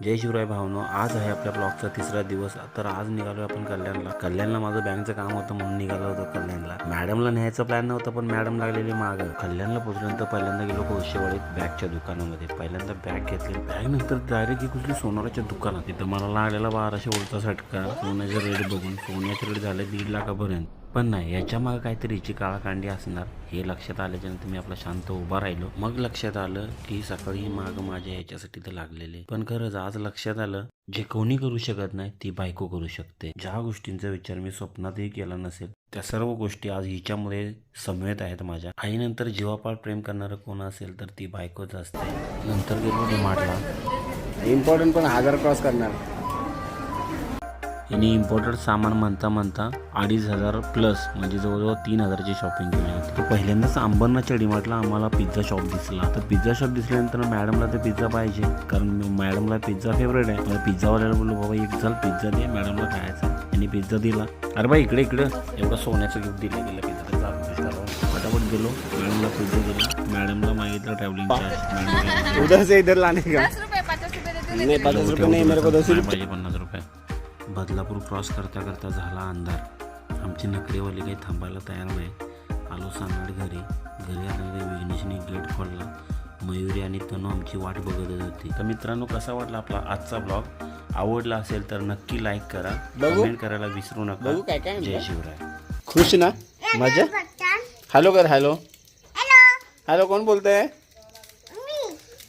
जय शिवराय भावनो, आज आहे आपल्या ब्लॉगचा तिसरा दिवस. तर आज निघालो आपण कल्याणला माझं बँकचं काम होतं म्हणून निघालो होतो कल्याणला. मॅडमला न्यायचं प्लॅन नव्हतं, पण मॅडम लागलेली मागं. कल्याणला पोहोचल्यानंतर पहिल्यांदा गेलो कोळशेवाडीत बॅगच्या दुकानामध्ये. पहिल्यांदा बॅग घेतली, बॅग नंतर डायरेक्ट कुठली सोनाराच्या दुकानात. तिथं मला लागलेला 1200 वोल्टचा झटका. सोन्याचे रेट बघून सोन्याचे रेट झाले 1.5 लाखापर्यंत. पण नाही, याच्या मागे काहीतरी हिची काळाकांडी असणार हे लक्षात आल्याच्यानंतर मी आपला शांत उभा राहिलो. मग लक्षात आलं की सकाळी माग माझ्या याच्यासाठी तर लागलेले. पण खरंच आज लक्षात आलं, जे कोणी करू शकत नाही ती बायको करू शकते. ज्या गोष्टींचा विचार मी स्वप्नातही केला नसेल त्या सर्व गोष्टी आज हिच्यामुळे समवेत आहेत माझ्या. आईनंतर जीवापाड प्रेम करणारं कोण असेल तर ती बायकोच असते. नंतर गेलो डीमार्टला. इम्पॉर्टंट पण 1000 क्रॉस करणार. हिने इम्पोर्टेड सामान म्हणता 2500 प्लस म्हणजे जवळजवळ 3000ची शॉपिंग केली होती. तर पहिल्यांदाच अंबरनाथच्या डीमार्टला आम्हाला पिझ्झा शॉप दिसला. तर पिझ्झा शॉप दिसल्यानंतर मॅडमला ते पिझ्झा पाहिजे, कारण मॅडमला पिझ्झा फेवरेट आहे. मला पिझ्झावाल्याला बोललो, बाबा एक झाल पिझ्झा दे, मॅडमला खायचा. आणि पिझ्झा दिला. अरे बाई इकडे एवढं सोन्याचं गिफ्ट दिलं गेलं पिझ्झा. फटाफट गेलो, मॅडमला पिझ्झा दिला. मॅडमला मागितलं ट्रॅव्हलिंग चार्ज. उधर से इधर लाने का नहीं, 50 रुपये नहीं, मेरे को 10 रुपये पाहिजे. 50 रुपये. बदलापूर क्रॉस करता करता झाला अंधार. आमची नकरेवाली काही थांबायला तयार नाही. आलो सांगड घरी आल्यानंतर विघ्नेशने गेट खोलला. मयुरी आणि तनू आमची वाट बघत होती. तर मित्रांनो, कसा वाटला आपला आजचा ब्लॉग? आवडला असेल तर नक्की लाईक करा, कमेंट करायला विसरू नका. जय शिवराय. खुश ना? मजा. हॅलो कर. हॅलो हॅलो, कोण बोलतंय?